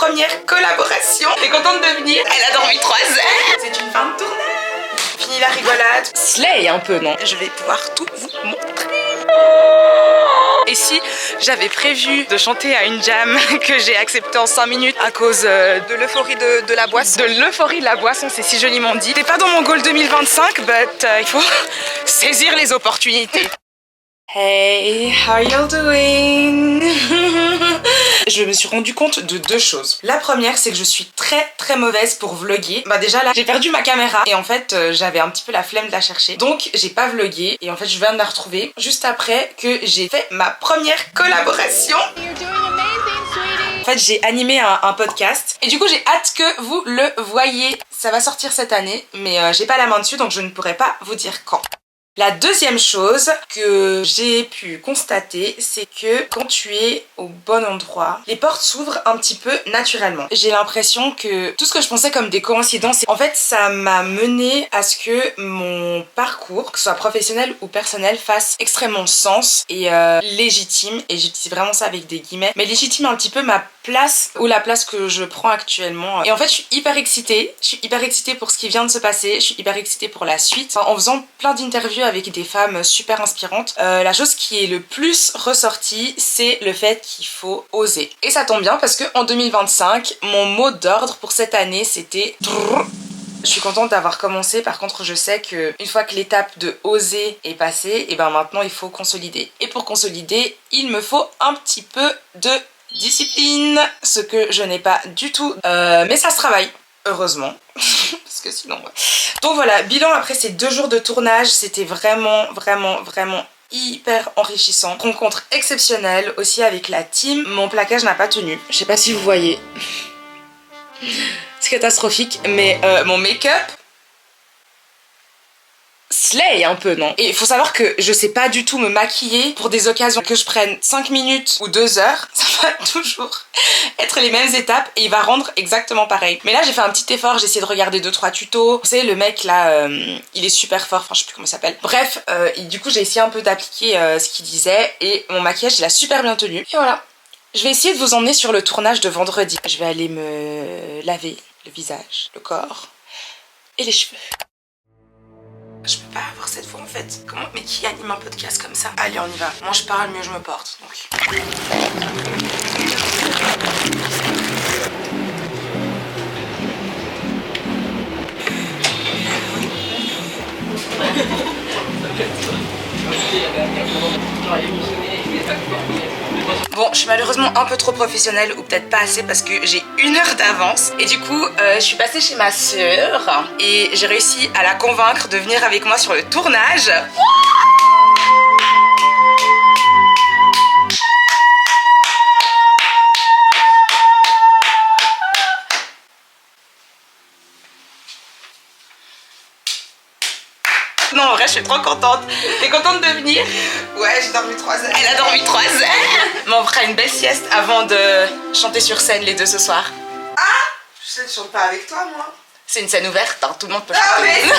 première collaboration. T'es contente de venir? Elle a dormi 3 heures. C'est une fin de tournage. Fini la rigolade. Slay un peu, non? Je vais pouvoir tout vous montrer. Et si j'avais prévu de chanter à une jam que j'ai accepté en 5 minutes à cause de l'euphorie de la boisson. De l'euphorie de la boisson, c'est si joliment dit. C'est pas dans mon goal 2025, but il faut saisir les opportunités. Hey, how are you doing? Je me suis rendu compte de 2 choses. La première, c'est que je suis très mauvaise pour vlogger. Bah déjà là, j'ai perdu ma caméra et en fait, j'avais un petit peu la flemme de la chercher. Donc, j'ai pas vlogué et en fait, je viens de la retrouver juste après que j'ai fait ma première collaboration. En fait, j'ai animé un podcast et du coup, j'ai hâte que vous le voyez. Ça va sortir cette année, mais j'ai pas la main dessus, donc je ne pourrai pas vous dire quand. La deuxième chose que j'ai pu constater, c'est que quand tu es au bon endroit, les portes s'ouvrent un petit peu naturellement. J'ai l'impression que tout ce que je pensais comme des coïncidences, en fait, ça m'a mené à ce que mon parcours, que ce soit professionnel ou personnel, fasse extrêmement sens et légitime, et j'utilise vraiment ça avec des guillemets, mais légitime un petit peu ma place ou la place que je prends actuellement. Et en fait, je suis hyper excitée. Je suis hyper excitée pour ce qui vient de se passer. Je suis hyper excitée pour la suite. En faisant plein d'interviews avec des femmes super inspirantes, la chose qui est le plus ressortie, c'est le fait qu'il faut oser. Et ça tombe bien parce que en 2025, mon mot d'ordre pour cette année, c'était... Je suis contente d'avoir commencé, par contre je sais qu'une fois que l'étape de oser est passée, et ben maintenant il faut consolider. Et pour consolider, il me faut un petit peu de discipline, ce que je n'ai pas du tout, mais ça se travaille, heureusement. Parce que sinon... Ouais. Donc voilà, bilan après ces 2 jours de tournage, c'était vraiment hyper enrichissant. Rencontre exceptionnelle aussi avec la team. Mon plaquage n'a pas tenu, je sais pas si vous voyez. C'est catastrophique, mais mon make-up slay un peu, non? Et il faut savoir que je sais pas du tout me maquiller pour des occasions que je prenne 5 minutes ou 2 heures. Ça va toujours être les mêmes étapes et il va rendre exactement pareil. Mais là j'ai fait un petit effort, j'ai essayé de regarder 2-3 tutos. Vous savez, le mec là, il est super fort, enfin je sais plus comment il s'appelle. Bref, du coup j'ai essayé un peu d'appliquer ce qu'il disait et mon maquillage il a super bien tenu. Et voilà. Je vais essayer de vous emmener sur le tournage de vendredi. Je vais aller me laver le visage, le corps et les cheveux. Je peux pas avoir cette voix en fait. Comment? Mais qui anime un podcast comme ça? Allez, on y va. Moins je parle, mieux je me porte. Donc. Bon, je suis malheureusement un peu trop professionnelle, ou peut-être pas assez parce que j'ai 1 heure d'avance. Et du coup, je suis passée chez ma sœur et j'ai réussi à la convaincre de venir avec moi sur le tournage. Non, en vrai, je suis trop contente. T'es contente de venir? Ouais, j'ai dormi 3 heures. Elle a dormi 3 heures. Mais on fera une belle sieste avant de chanter sur scène les 2 ce soir. Ah, je ne chante pas avec toi, moi. C'est une scène ouverte, hein, tout le monde peut chanter.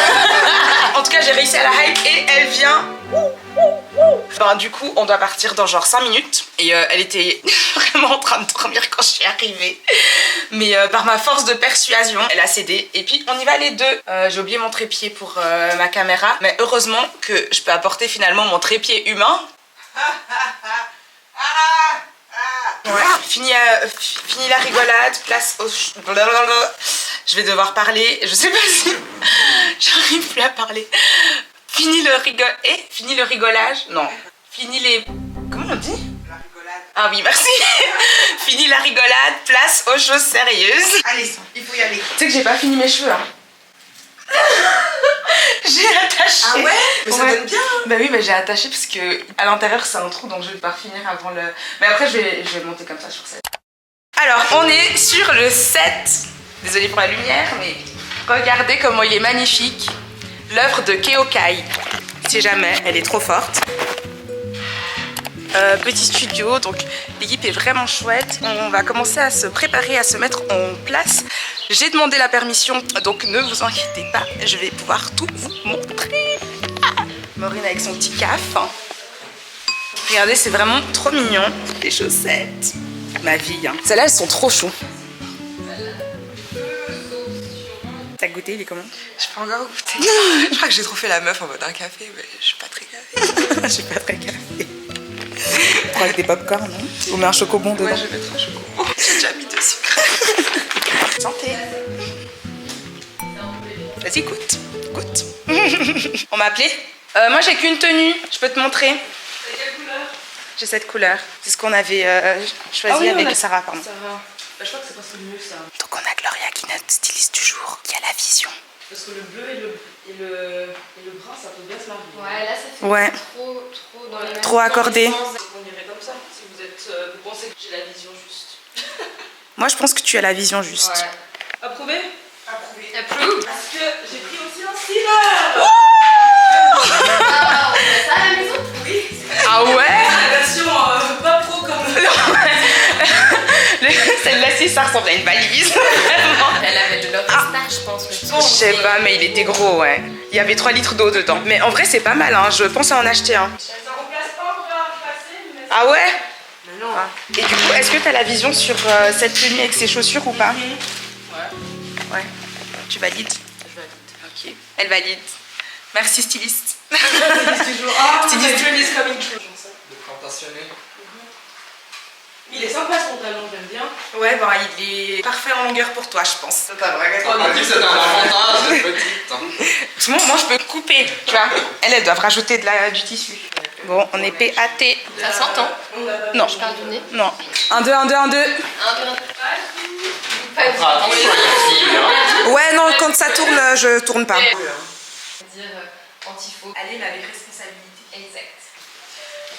En tout cas, j'ai réussi à la hype et elle vient. Ben, du coup, on doit partir dans genre 5 minutes. Et elle était vraiment en train de dormir quand je suis arrivée. Mais par ma force de persuasion, elle a cédé. Et puis, on y va les 2. J'ai oublié mon trépied pour ma caméra. Mais heureusement que je peux apporter finalement mon trépied humain. Ouais. Fini la rigolade, place au... Je vais devoir parler, je sais pas si... J'arrive plus à parler. Fini le rigolage. Non. Fini les... Comment on dit? La rigolade. Ah oui, merci. Fini la rigolade, place aux choses sérieuses. Allez, il faut y aller. Tu sais que j'ai pas fini mes cheveux, hein. J'ai attaché. Ah ouais? Mais ça donne bien, hein. Bah oui, bah j'ai attaché parce que à l'intérieur c'est un trou, donc je vais devoir finir avant le... Mais après je vais monter comme ça sur scène. Alors on est sur le set. Désolée pour la lumière, mais regardez comment il est magnifique. L'œuvre de Keokai. Si jamais, elle est trop forte. Petit studio, donc l'équipe est vraiment chouette. On va commencer à se préparer, à se mettre en place. J'ai demandé la permission, donc ne vous inquiétez pas, je vais pouvoir tout vous montrer. Maureen avec son petit caf. Regardez, c'est vraiment trop mignon. Les chaussettes. Ma vie, hein. Celles-là, elles sont trop chou. T'as goûté, il est comment? J'ai pas encore goûté. Je crois que j'ai trop fait la meuf en mode un café, mais je suis pas très café. Je suis pas très café. Prends avec des popcorn, non? On met un chocobon dedans. Ouais, je vais mettre un chocobo. J'ai déjà mis de sucre. Santé. Vas-y, goûte. Goûte. On m'a appelé. Moi, j'ai qu'une tenue. Je peux te montrer. C'est quelle couleur? J'ai cette couleur. C'est ce qu'on avait choisi avec Sarah, pardon. Sarah. Bah, je crois que c'est presque mieux ça. Donc on a Gloria qui est notre styliste du jour, qui a la vision. Parce que le bleu et le brun, ça peut bien se marier. Ouais, là ça fait trop dans les mêmes Trop accordé. Donc on irait comme ça, si vous pensez que j'ai la vision juste. Moi, je pense que tu as la vision juste. Ouais. Approuvé? Approuvé. Approved. Parce que j'ai pris aussi un steamer. Ah, on fait ça à la maison? Oui. Ah ouais? La version pas pro comme Celle-là, si ça ressemble à une valise. Elle avait de l'Orchestar, je pense. Je sais pas, mais il était gros, ouais. Il y avait 3 litres d'eau dedans. Mais en vrai, c'est pas mal, hein. Je pense à en acheter un. Ça remplace pas, on va repasser. Mais... Ah ouais? Mais non. Ah. Et du coup, est-ce que t'as la vision sur cette tenue avec ses chaussures ou pas? Ouais. Ouais. Tu valides? Je valide. Ok. Elle valide. Merci, styliste. Styliste du jour. Ah, Styliste. my dream is coming true. De plantationner. Il est sympa son talon, j'aime bien. Ouais, bon, il est parfait en longueur pour toi, je pense. C'est pas vrai. On a dit que c'était un avantage d'être petite. Parce que moi, je peux couper, tu vois. Elles doivent rajouter du tissu. Bon, on est PAT. Ça s'entend. Non. Je parle du nez. Non. 1, 2, 1, 2, 1, 2. 1, 2, 1. Pas du tout. Attention les filles, hein. Ouais, non, quand ça tourne, je tourne pas. Dire anti-faux. Allez, mais avec responsabilité. Exact.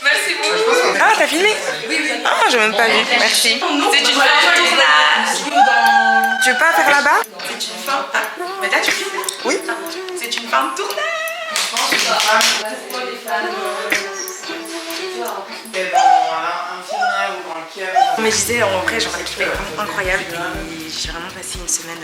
Merci beaucoup. Ah, t'as filmé? Oui. Ah, j'ai même pas vu. Merci. C'est une fin de tournage. Tu veux pas faire là-bas? C'est une fin. Ah, mais là, tu filmes? Oui. C'est une fin de tournage. Mais je disais, en vrai, genre l'équipe est vraiment incroyable et j'ai vraiment passé une semaine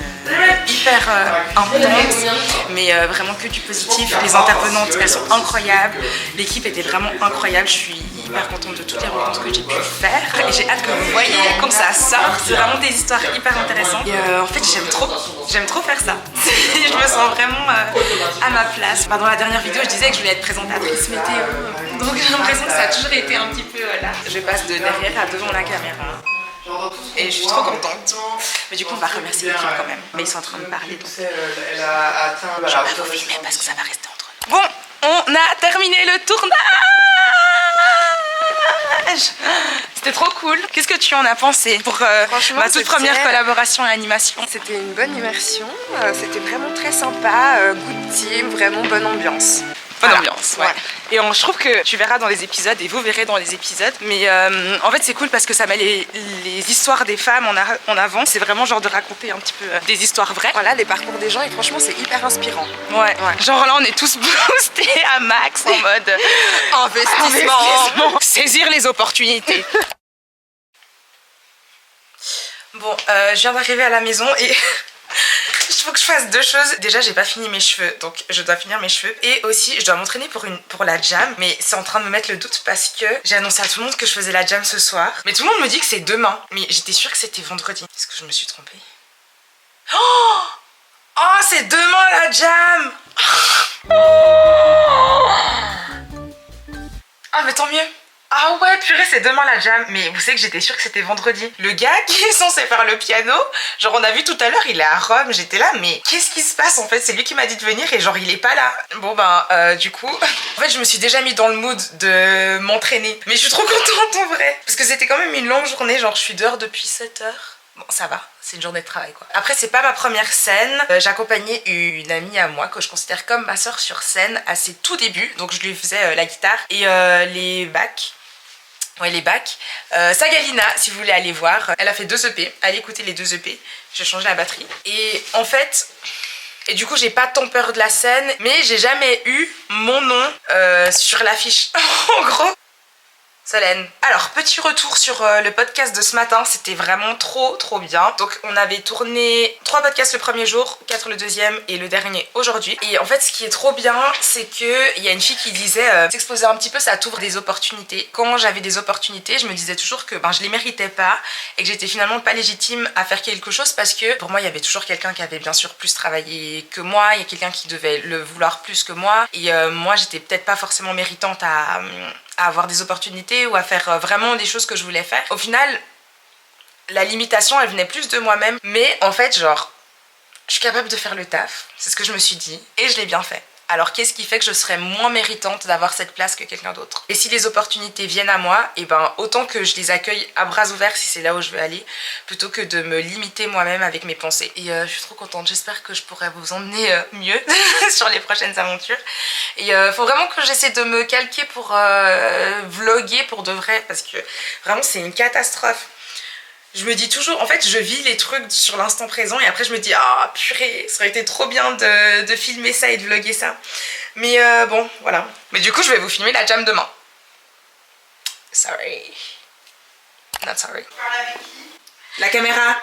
hyper intense, mais vraiment que du positif. Les intervenantes, elles sont incroyables, l'équipe était vraiment incroyable. Je suis hyper contente de toutes les rencontres que j'ai pu faire et j'ai hâte que vous voyez comme ça sort. C'est vraiment des histoires hyper intéressantes et en fait j'aime trop faire ça. Je me sens vraiment à ma place. Dans la dernière vidéo, je disais que je voulais être présentatrice météo, donc j'ai l'impression que ça a toujours été un petit peu là. Je passe de derrière à devant la caméra. Et je suis trop contente. Mais du coup, on va remercier l'équipe quand même. Mais ils sont en train de parler. Donc... Elle a atteint je vais pas vous filmer parce que ça va rester entre nous. Bon, on a terminé le tournage. C'était trop cool. Qu'est-ce que tu en as pensé pour ma toute première collaboration et animation? C'était une bonne immersion. C'était vraiment très sympa. Good team, vraiment bonne ambiance. Bonne ambiance, ouais. Et je trouve que tu verras dans les épisodes, et vous verrez dans les épisodes, mais en fait c'est cool parce que ça met les histoires des femmes en avant. C'est vraiment genre de raconter un petit peu des histoires vraies. Voilà, les parcours des gens et franchement c'est hyper inspirant. Ouais. Genre là on est tous boostés à max en mode investissement. Saisir les opportunités. Bon, je viens d'arriver à la maison et... Il faut que je fasse 2 choses. Déjà, j'ai pas fini mes cheveux, donc je dois finir mes cheveux. Et aussi, je dois m'entraîner pour la jam. Mais c'est en train de me mettre le doute parce que j'ai annoncé à tout le monde que je faisais la jam ce soir. Mais tout le monde me dit que c'est demain. Mais j'étais sûre que c'était vendredi. Est-ce que je me suis trompée? Oh, c'est demain la jam. Ah, mais tant mieux. Ah ouais, purée, c'est demain la jam. Mais vous savez que j'étais sûre que c'était vendredi. Le gars qui est censé faire le piano, genre on a vu tout à l'heure, il est à Rome. J'étais là, mais qu'est-ce qui se passe en fait? C'est lui qui m'a dit de venir et genre il est pas là. Bon ben, du coup, en fait je me suis déjà mis dans le mood de m'entraîner. Mais je suis trop contente en vrai. Parce que c'était quand même une longue journée, genre je suis dehors depuis 7 heures. Bon, ça va, c'est une journée de travail quoi. Après, c'est pas ma première scène. J'accompagnais une amie à moi que je considère comme ma soeur sur scène à ses tout débuts. Donc je lui faisais la guitare et les bacs. Ouais, les bacs. Sagalina, si vous voulez aller voir, elle a fait 2 EP. Allez écouter les 2 EP. J'ai changé la batterie. Et en fait, et du coup, j'ai pas tant peur de la scène, mais j'ai jamais eu mon nom sur l'affiche. En gros, Solène. Alors, petit retour sur le podcast de ce matin, c'était vraiment trop bien. Donc on avait tourné 3 podcasts le premier jour, 4 le deuxième et le dernier aujourd'hui. Et en fait ce qui est trop bien, c'est que il y a une fille qui disait s'exposer un petit peu, ça t'ouvre des opportunités. Quand j'avais des opportunités, je me disais toujours que je les méritais pas et que j'étais finalement pas légitime à faire quelque chose parce que pour moi il y avait toujours quelqu'un qui avait bien sûr plus travaillé que moi, il y a quelqu'un qui devait le vouloir plus que moi et moi j'étais peut-être pas forcément méritante à avoir des opportunités ou à faire vraiment des choses que je voulais faire. Au final, la limitation, elle venait plus de moi-même. Mais en fait, genre, je suis capable de faire le taf. C'est ce que je me suis dit. Et je l'ai bien fait. Alors qu'est-ce qui fait que je serais moins méritante d'avoir cette place que quelqu'un d'autre? Et si les opportunités viennent à moi, et ben autant que je les accueille à bras ouverts si c'est là où je veux aller, plutôt que de me limiter moi-même avec mes pensées. Et je suis trop contente, j'espère que je pourrai vous emmener mieux sur les prochaines aventures. Et faut vraiment que j'essaie de me calquer pour vlogger pour de vrai, parce que vraiment c'est une catastrophe. Je me dis toujours, en fait je vis les trucs sur l'instant présent et après je me dis ah purée, ça aurait été trop bien de filmer ça et de vlogger ça. Mais bon voilà. Mais du coup je vais vous filmer la jam demain. Sorry. Not sorry. Tu parles avec qui? La caméra.